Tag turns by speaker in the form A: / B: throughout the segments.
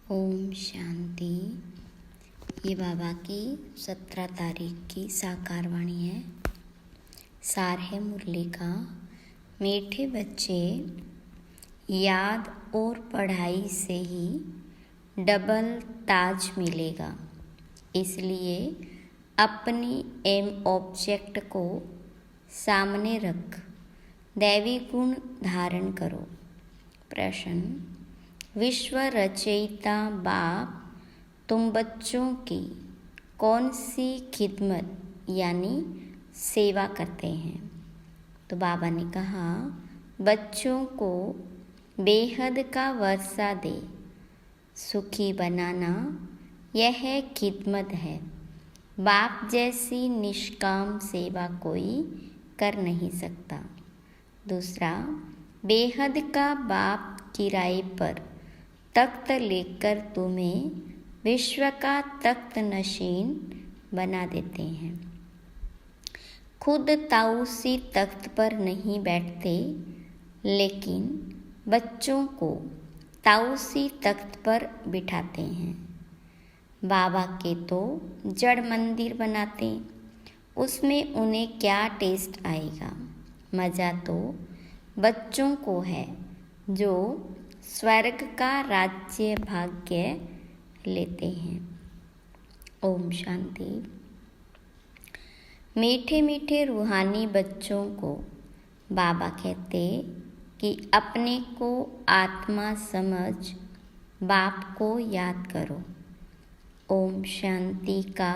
A: ओम शांति। ये बाबा की 17 तारीख की साकार वाणी है। सार है मुरली का। मीठे बच्चे, याद और पढ़ाई से ही डबल ताज मिलेगा, इसलिए अपनी एम ऑब्जेक्ट को सामने रख दैवी गुण धारण करो। प्रश्न: विश्व रचयिता बाप तुम बच्चों की कौन सी खिदमत यानी सेवा करते हैं? तो बाबा ने कहा, बच्चों को बेहद का वर्षा दे सुखी बनाना, यह खिदमत है। बाप जैसी निष्काम सेवा कोई कर नहीं सकता। दूसरा, बेहद का बाप किराए पर तख्त लेकर तुम्हें विश्व का तख्त नशीन बना देते हैं। खुद ताऊसी तख्त पर नहीं बैठते, लेकिन बच्चों को ताऊसी तख्त पर बिठाते हैं। बाबा के तो जड़ मंदिर बनाते, उसमें उन्हें क्या टेस्ट आएगा। मज़ा तो बच्चों को है जो स्वर्ग का राज्य भाग्य लेते हैं। ओम शांति। मीठे मीठे रूहानी बच्चों को बाबा कहते कि अपने को आत्मा समझ बाप को याद करो। ओम शांति का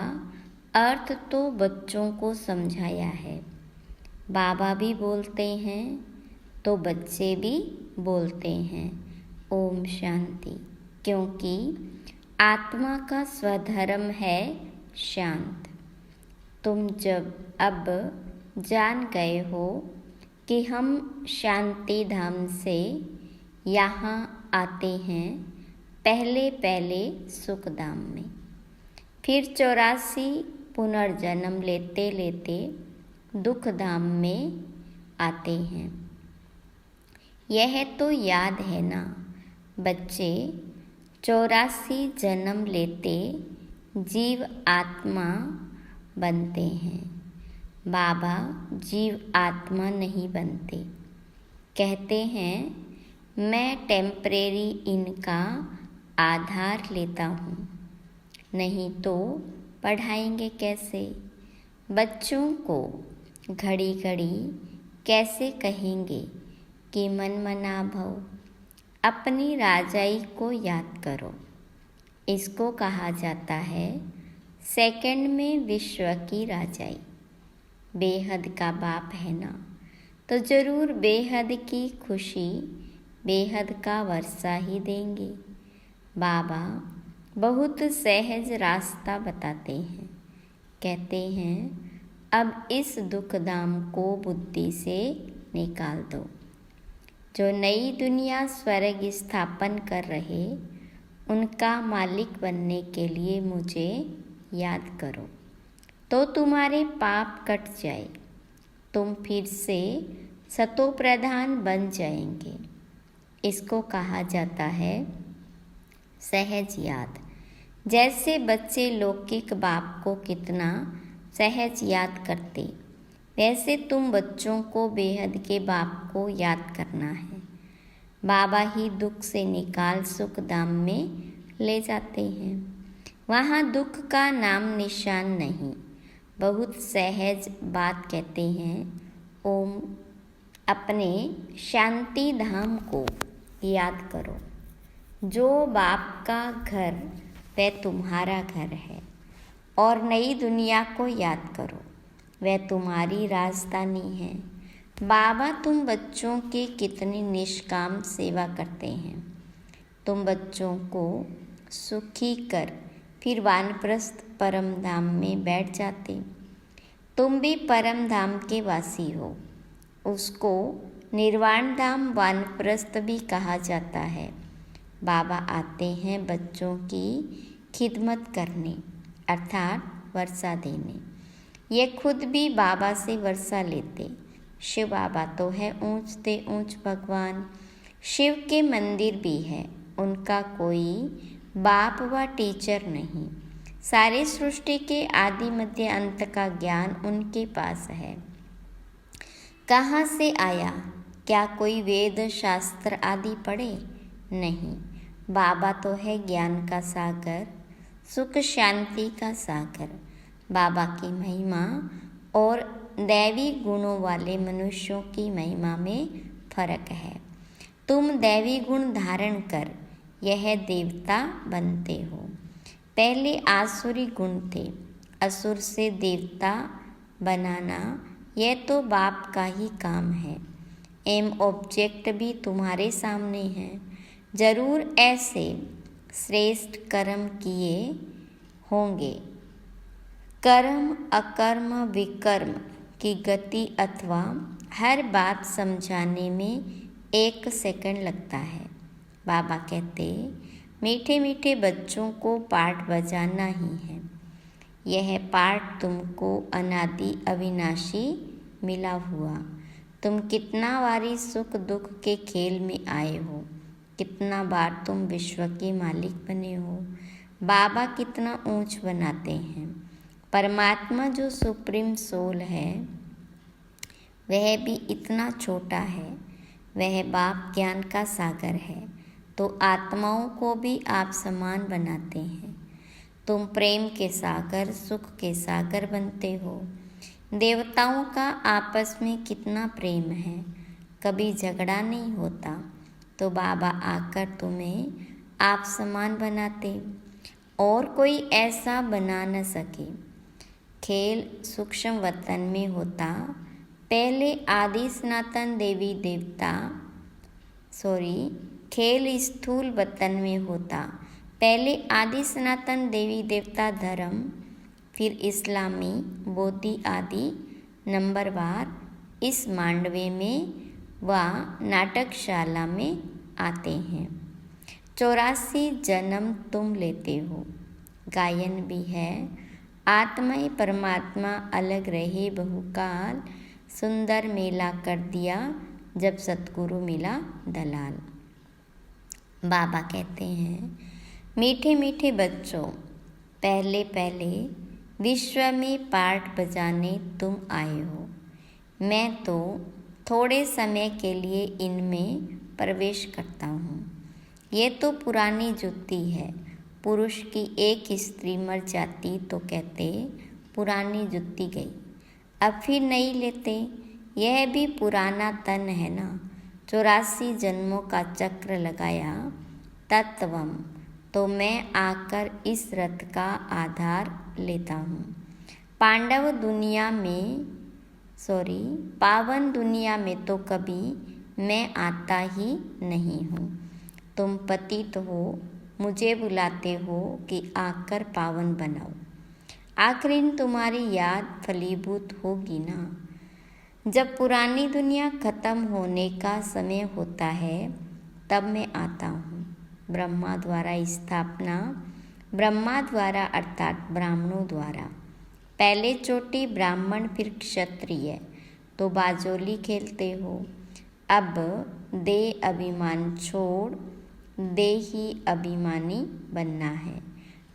A: अर्थ तो बच्चों को समझाया है। बाबा भी बोलते हैं तो बच्चे भी बोलते हैं ओम शांति, क्योंकि आत्मा का स्वधर्म है शांत। तुम जब अब जान गए हो कि हम शांति धाम से यहाँ आते हैं, पहले पहले सुख धाम में, फिर 84 पुनर्जन्म लेते लेते दुख धाम में आते हैं। यह तो याद है ना बच्चे, 84 जन्म लेते जीव आत्मा बनते हैं। बाबा जीव आत्मा नहीं बनते। कहते हैं मैं टेम्परेरी इनका आधार लेता हूँ, नहीं तो पढ़ाएंगे कैसे? बच्चों को घड़ी घड़ी कैसे कहेंगे कि मन मना भव? अपनी राजाई को याद करो। इसको कहा जाता है सेकंड में विश्व की राजाई। बेहद का बाप है ना, तो ज़रूर बेहद की खुशी, बेहद का वर्षा ही देंगे। बाबा बहुत सहज रास्ता बताते हैं। कहते हैं अब इस दुख धाम को बुद्धि से निकाल दो। जो नई दुनिया स्वर्ग स्थापन कर रहे, उनका मालिक बनने के लिए मुझे याद करो, तो तुम्हारे पाप कट जाए, तुम फिर से सतो प्रधान बन जाएंगे। इसको कहा जाता है सहज याद। जैसे बच्चे लौकिक बाप को कितना सहज याद करते, वैसे तुम बच्चों को बेहद के बाप को याद करना है। बाबा ही दुख से निकाल सुख धाम में ले जाते हैं। वहाँ दुख का नाम निशान नहीं। बहुत सहज बात कहते हैं, ओम अपने शांति धाम को याद करो। जो बाप का घर वह तुम्हारा घर है, और नई दुनिया को याद करो, वह तुम्हारी राजधानी है। बाबा तुम बच्चों की कितनी निष्काम सेवा करते हैं। तुम बच्चों को सुखी कर फिर वानप्रस्थ परम धाम में बैठ जाते। तुम भी परम धाम के वासी हो। उसको निर्वाण धाम वानप्रस्थ भी कहा जाता है। बाबा आते हैं बच्चों की खिदमत करने, अर्थात वर्षा देने। ये खुद भी बाबा से वर्षा लेते। शिव बाबा तो है ऊंचते ऊंच भगवान। शिव के मंदिर भी है, उनका कोई बाप व टीचर नहीं। सारी सृष्टि के आदि मध्य अंत का ज्ञान उनके पास है। कहाँ से आया? क्या कोई वेद शास्त्र आदि पढ़े? नहीं, बाबा तो है ज्ञान का सागर, सुख शांति का सागर। बाबा की महिमा और दैवी गुणों वाले मनुष्यों की महिमा में फर्क है। तुम दैवी गुण धारण कर यह देवता बनते हो। पहले आसुरी गुण थे। असुर से देवता बनाना यह तो बाप का ही काम है। एम ऑब्जेक्ट भी तुम्हारे सामने है। जरूर ऐसे श्रेष्ठ कर्म किए होंगे। कर्म अकर्म विकर्म की गति अथवा हर बात समझाने में 1 सेकंड लगता है। बाबा कहते मीठे मीठे बच्चों को पाठ बजाना ही है। यह पाठ तुमको अनादि अविनाशी मिला हुआ। तुम कितना बारी सुख दुख के खेल में आए हो, कितना बार तुम विश्व के मालिक बने हो। बाबा कितना ऊंच बनाते हैं। परमात्मा जो सुप्रीम सोल है वह भी इतना छोटा है। वह बाप ज्ञान का सागर है, तो आत्माओं को भी आप समान बनाते हैं। तुम प्रेम के सागर, सुख के सागर बनते हो। देवताओं का आपस में कितना प्रेम है, कभी झगड़ा नहीं होता, तो बाबा आकर तुम्हें आप समान बनाते और कोई ऐसा बना न सके। खेल सूक्ष्म वतन में होता, पहले आदि सनातन देवी देवता खेल स्थूल वतन में होता, पहले आदि सनातन देवी देवता धर्म, फिर इस्लामी बौद्धि आदि नंबरवार इस मांडवे में व नाटकशाला में आते हैं। 84 जन्म तुम लेते हो। गायन भी है, आत्मा परमात्मा अलग रहे बहुकाल, सुंदर मेला कर दिया जब सतगुरु मिला दलाल। बाबा कहते हैं मीठे मीठे बच्चों, पहले पहले विश्व में पाठ बजाने तुम आए हो। मैं तो थोड़े समय के लिए इनमें प्रवेश करता हूँ। ये तो पुरानी जुत्ती है। पुरुष की एक स्त्री मर जाती तो कहते पुरानी जुत्ती गई, अब फिर नई लेते। यह भी पुराना तन है ना। 84 जन्मों का चक्र लगाया तत्वम, तो मैं आकर इस रथ का आधार लेता हूँ। पावन दुनिया में तो कभी मैं आता ही नहीं हूँ। तुम पतित हो, मुझे बुलाते हो कि आकर पावन बनाओ। आखिर तुम्हारी याद फलीभूत होगी ना। जब पुरानी दुनिया खत्म होने का समय होता है तब मैं आता हूँ। ब्रह्मा द्वारा स्थापना, ब्रह्मा द्वारा अर्थात ब्राह्मणों द्वारा। पहले चोटी ब्राह्मण फिर क्षत्रिय, तो बाजोली खेलते हो। अब दे अभिमान छोड़ दे ही अभिमानी बनना है।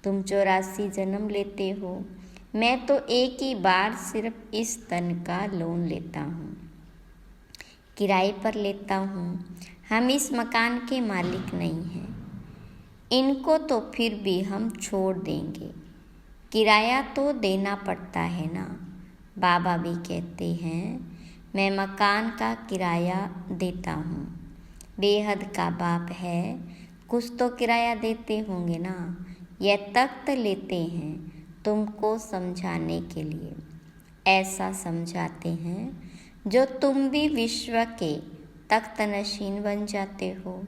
A: तुम 84 जन्म लेते हो। मैं तो एक ही बार सिर्फ इस तन का लोन लेता हूँ, किराए पर लेता हूँ। हम इस मकान के मालिक नहीं हैं। इनको तो फिर भी हम छोड़ देंगे, किराया तो देना पड़ता है ना। बाबा भी कहते हैं मैं मकान का किराया देता हूँ। बेहद का बाप है, कुछ तो किराया देते होंगे ना। यह तख्त लेते हैं तुमको समझाने के लिए। ऐसा समझाते हैं जो तुम भी विश्व के तख्त नशीन बन जाते हो।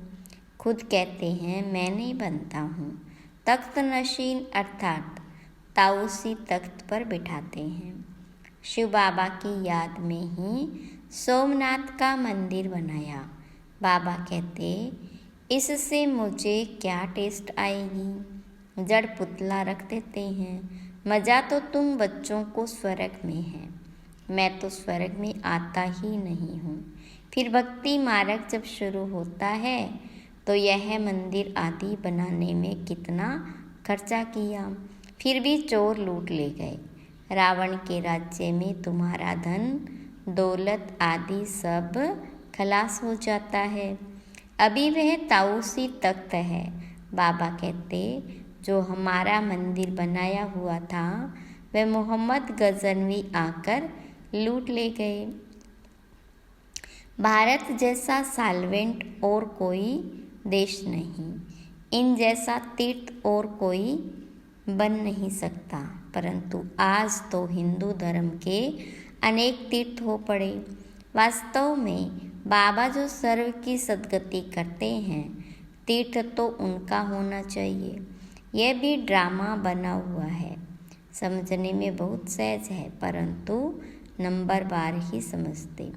A: खुद कहते हैं मैं नहीं बनता हूँ। तख्त नशीन अर्थात ताऊसी तख्त पर बिठाते हैं। शिव बाबा की याद में ही सोमनाथ का मंदिर बनाया। बाबा कहते इससे मुझे क्या टेस्ट आएगी। जड़ पुतला रख देते हैं। मज़ा तो तुम बच्चों को स्वर्ग में है, मैं तो स्वर्ग में आता ही नहीं हूँ। फिर भक्ति मार्ग जब शुरू होता है तो यह मंदिर आदि बनाने में कितना खर्चा किया, फिर भी चोर लूट ले गए। रावण के राज्य में तुम्हारा धन दौलत आदि सब खलास हो जाता है। अभी वह ताऊसी तख्त है। बाबा कहते, जो हमारा मंदिर बनाया हुआ था वह मोहम्मद गजनवी आकर लूट ले गए। भारत जैसा साल्वेंट और कोई देश नहीं, इन जैसा तीर्थ और कोई बन नहीं सकता, परंतु आज तो हिंदू धर्म के अनेक तीर्थ हो पड़े। वास्तव में बाबा जो सर्व की सद्गति करते हैं, तीर्थ तो उनका होना चाहिए। यह भी ड्रामा बना हुआ है, समझने में बहुत सहज है, परंतु नंबर बार ही समझते,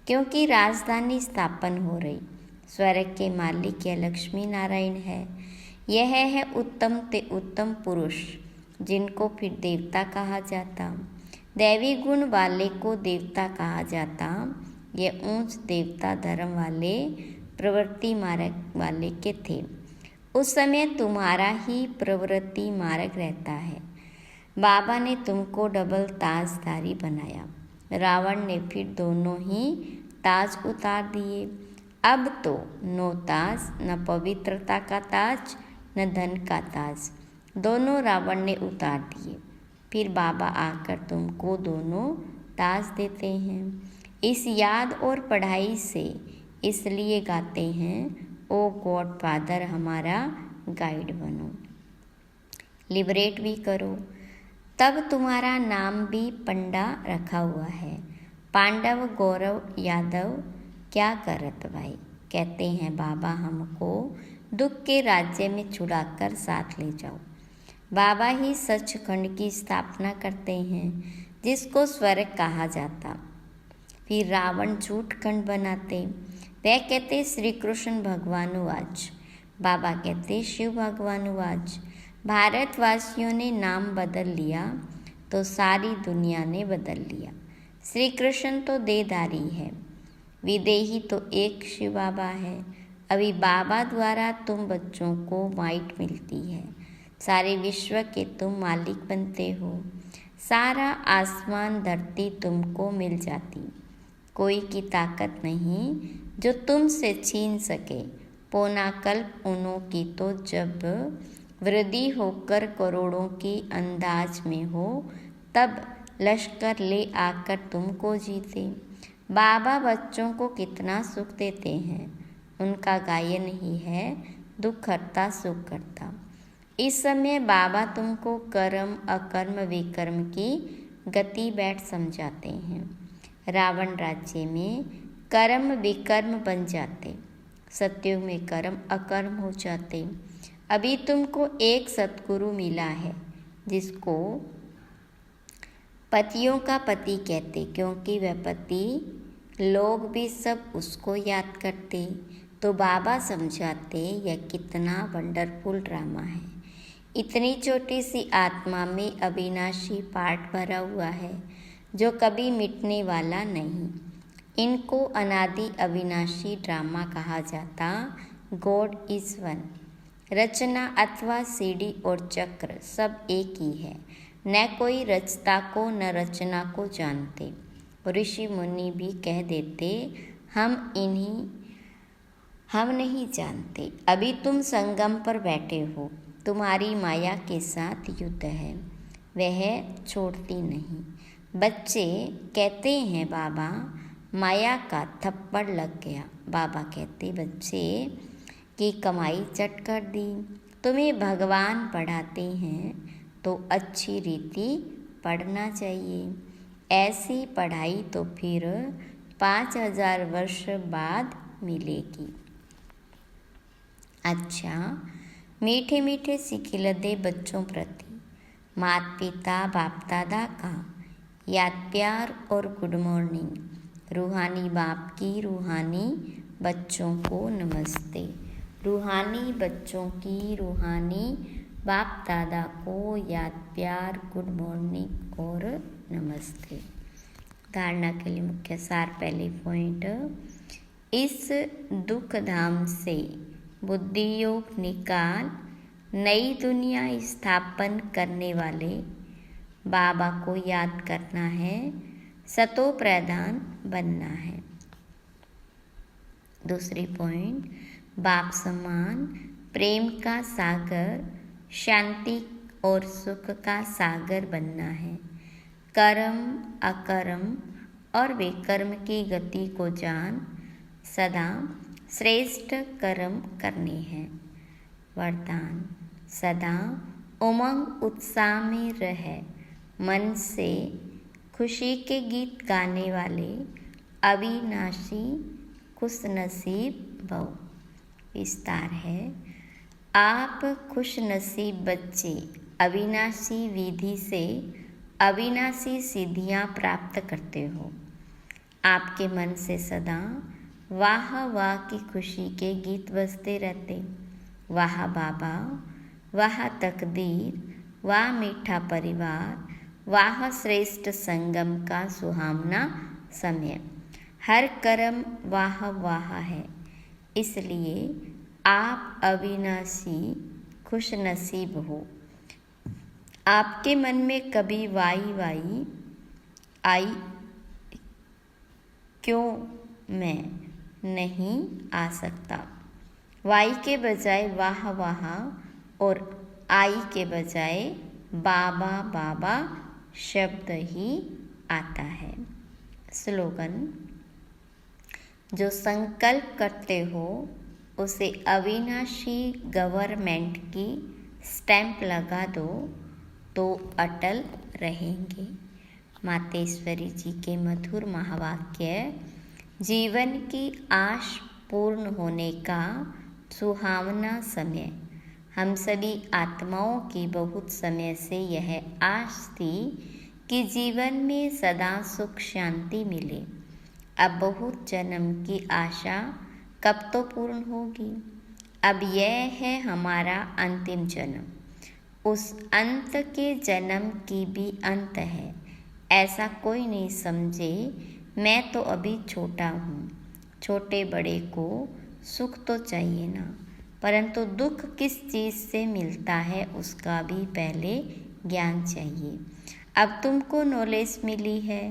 A: क्योंकि राजधानी स्थापन हो रही। स्वर्ग के मालिक यह लक्ष्मी नारायण है। यह है उत्तम ते उत्तम पुरुष, जिनको फिर देवता कहा जाता। दैवी गुण वाले को देवता कहा जाता। यह ऊंच देवता धर्म वाले प्रवृत्ति मार्ग वाले के थे। उस समय तुम्हारा ही प्रवृत्ति मार्ग रहता है। बाबा ने तुमको डबल ताजधारी बनाया। रावण ने फिर दोनों ही ताज उतार दिए। अब तो नो ताज, न पवित्रता का ताज, न धन का ताज, दोनों रावण ने उतार दिए। फिर बाबा आकर तुमको दोनों ताज देते हैं। इस याद और पढ़ाई से इसलिए गाते हैं, ओ गॉड फादर हमारा गाइड बनो, लिबरेट भी करो। तब तुम्हारा नाम भी पंडा रखा हुआ है। पांडव गौरव यादव क्या करत भाई। कहते हैं बाबा हमको दुख के राज्य में छुड़ाकर साथ ले जाओ। बाबा ही सचखंड की स्थापना करते हैं, जिसको स्वर्ग कहा जाता। फिर रावण झूठ खंड बनाते। वह कहते श्री कृष्ण भगवानुवाच, बाबा कहते शिव भगवानुवाच। भारतवासियों ने नाम बदल लिया तो सारी दुनिया ने बदल लिया। श्री कृष्ण तो देहधारी है, विदेही तो एक शिव बाबा है। अभी बाबा द्वारा तुम बच्चों को माइट मिलती है, सारे विश्व के तुम मालिक बनते हो। सारा आसमान धरती तुमको मिल जाती। कोई की ताकत नहीं जो तुमसे छीन सके। पौना कल्प उनों की तो जब वृद्धि होकर करोड़ों की अंदाज में हो, तब लश्कर ले आकर तुमको जीते। बाबा बच्चों को कितना सुख देते हैं। उनका गायन ही है दुख हरता सुख करता। इस समय बाबा तुमको कर्म अकर्म विकर्म की गति बैठ समझाते हैं। रावण राज्य में कर्म विकर्म बन जाते, सत्युग में कर्म अकर्म हो जाते। अभी तुमको एक सतगुरु मिला है, जिसको पतियों का पति कहते, क्योंकि वह पति लोग भी सब उसको याद करते। तो बाबा समझाते यह कितना वंडरफुल ड्रामा है। इतनी छोटी सी आत्मा में अविनाशी पार्ट भरा हुआ है, जो कभी मिटने वाला नहीं। इनको अनादि अविनाशी ड्रामा कहा जाता। God is one. रचना अथवा सीढ़ी और चक्र सब एक ही है। न कोई रचता को न रचना को जानते। ऋषि मुनि भी कह देते हम नहीं जानते। अभी तुम संगम पर बैठे हो, तुम्हारी माया के साथ युद्ध है, वह छोड़ती नहीं। बच्चे कहते हैं बाबा माया का थप्पड़ लग गया। बाबा कहते बच्चे की कमाई चट कर दी। तुम्हें भगवान पढ़ाते हैं तो अच्छी रीति पढ़ना चाहिए। ऐसी पढ़ाई तो फिर 5000 वर्ष बाद मिलेगी। अच्छा, मीठे मीठे सिखिलदे बच्चों प्रति माता पिता बाप दादा का याद प्यार और गुड मॉर्निंग। रूहानी बाप की रूहानी बच्चों को नमस्ते। रूहानी बच्चों की रूहानी बाप दादा को याद प्यार गुड मॉर्निंग और नमस्ते। धारणा के लिए मुख्य सार। पहले पॉइंट, इस दुख धाम से बुद्धि योग निकाल नई दुनिया स्थापन करने वाले बाबा को याद करना है, सतो प्रधान बनना है। दूसरी पॉइंट, बाप समान प्रेम का सागर, शांति और सुख का सागर बनना है। कर्म, अकर्म और विकर्म की गति को जान सदा श्रेष्ठ कर्म करने हैं। वरदान, सदा उमंग उत्साह में रहे, मन से खुशी के गीत गाने वाले अविनाशी खुशनसीब भव। विस्तार है, आप खुशनसीब बच्चे अविनाशी विधि से अविनाशी सिद्धियां प्राप्त करते हो। आपके मन से सदा वाह वाह की खुशी के गीत बजते रहते। वाह बाबा, वाह तकदीर, वाह मीठा परिवार, वाह श्रेष्ठ संगम का सुहावना समय। हर कर्म वाह वाह है, इसलिए आप अविनाशी खुशनसीब हो। आपके मन में कभी वाई वाई आई क्यों मैं नहीं आ सकता। वाई के बजाय वाह वाह और आई के बजाय बाबा बाबा शब्द ही आता है। स्लोगन, जो संकल्प करते हो उसे अविनाशी गवर्नमेंट की स्टैंप लगा दो तो अटल रहेंगे। मातेश्वरी जी के मधुर महावाक्य जीवन की आश पूर्ण होने का सुहावना समय। हम सभी आत्माओं की बहुत समय से यह आश थी कि जीवन में सदा सुख शांति मिले। अब बहुत जन्म की आशा कब तो पूर्ण होगी। अब यह है हमारा अंतिम जन्म। उस अंत के जन्म की भी अंत है, ऐसा कोई नहीं समझे। मैं तो अभी छोटा हूँ। छोटे बड़े को सुख तो चाहिए ना, परंतु दुख किस चीज़ से मिलता है उसका भी पहले ज्ञान चाहिए। अब तुमको नॉलेज मिली है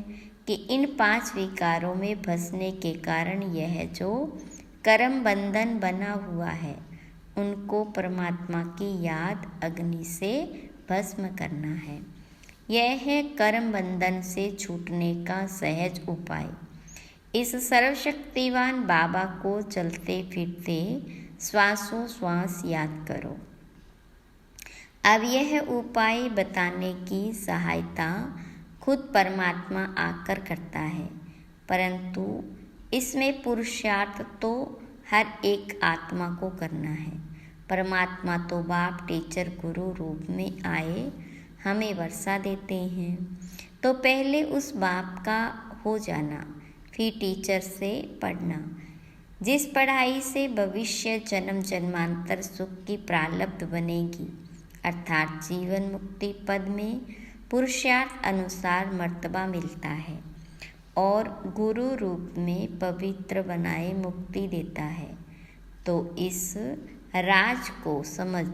A: कि इन 5 विकारों में फंसने के कारण यह जो कर्म बंधन बना हुआ है उनको परमात्मा की याद अग्नि से भस्म करना है। यह है कर्म बंधन से छूटने का सहज उपाय। इस सर्वशक्तिवान बाबा को चलते फिरते श्वासों श्वास याद करो। अब यह उपाय बताने की सहायता खुद परमात्मा आकर करता है, परंतु इसमें पुरुषार्थ तो हर एक आत्मा को करना है। परमात्मा तो बाप टीचर गुरु रूप में आए हमें वर्षा देते हैं, तो पहले उस बाप का हो जाना, फिर टीचर से पढ़ना। जिस पढ़ाई से भविष्य जन्म जन्मांतर सुख की प्रारब्ध बनेगी, अर्थात जीवन मुक्ति पद में पुरुषार्थ अनुसार मर्तबा मिलता है और गुरु रूप में पवित्र बनाए मुक्ति देता है। तो इस राज को समझ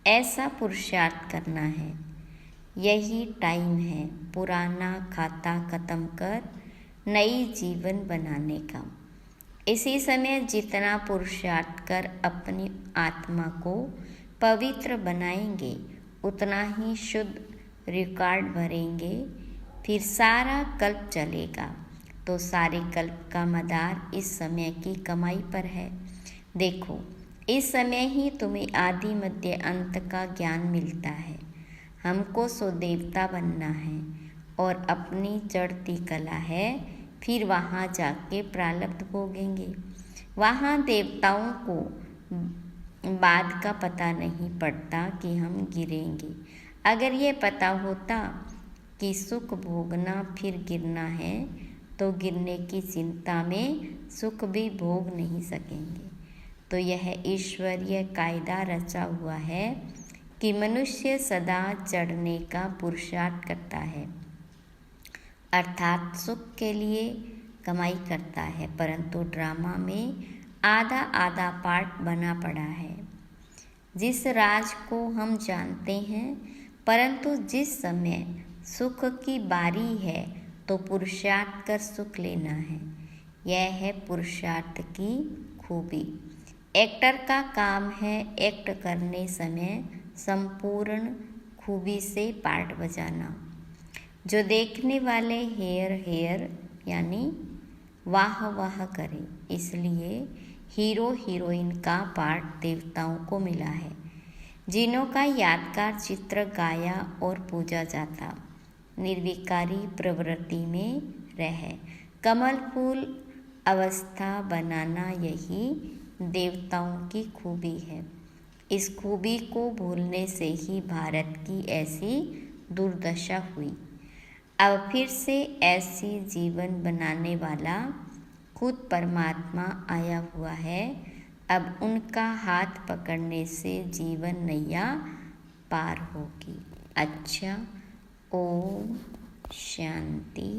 A: ऐसा पुरुषार्थ करना है। यही टाइम है पुराना खाता खत्म कर नई जीवन बनाने का। इसी समय जितना पुरुषार्थ कर अपनी आत्मा को पवित्र बनाएंगे, उतना ही शुद्ध रिकॉर्ड भरेंगे। फिर सारा कल्प चलेगा, तो सारे कल्प का मदार इस समय की कमाई पर है। देखो, इस समय ही तुम्हें आदि मध्य अंत का ज्ञान मिलता है। हमको सो देवता बनना है और अपनी चढ़ती कला है, फिर वहाँ जाके प्रारब्ध भोगेंगे। वहाँ देवताओं को बाद का पता नहीं पड़ता कि हम गिरेंगे। अगर ये पता होता कि सुख भोगना फिर गिरना है, तो गिरने की चिंता में सुख भी भोग नहीं सकेंगे। तो यह ईश्वरीय कायदा रचा हुआ है कि मनुष्य सदा चढ़ने का पुरुषार्थ करता है, अर्थात सुख के लिए कमाई करता है, परंतु ड्रामा में आधा आधा पार्ट बना पड़ा है। जिस राज को हम जानते हैं, परंतु जिस समय सुख की बारी है तो पुरुषार्थ कर सुख लेना है। यह है पुरुषार्थ की खूबी। एक्टर का काम है एक्ट करने समय संपूर्ण खूबी से पार्ट बजाना, जो देखने वाले हेयर हेयर यानी वाह वाह करें। इसलिए हीरो हीरोइन का पार्ट देवताओं को मिला है, जिन्हों का यादगार चित्र गाया और पूजा जाता। निर्विकारी प्रवृत्ति में रह कमल फूल अवस्था बनाना, यही देवताओं की खूबी है। इस खूबी को भूलने से ही भारत की ऐसी दुर्दशा हुई। अब फिर से ऐसी जीवन बनाने वाला खुद परमात्मा आया हुआ है। अब उनका हाथ पकड़ने से जीवन नैया पार होगी। अच्छा, ओम शांति।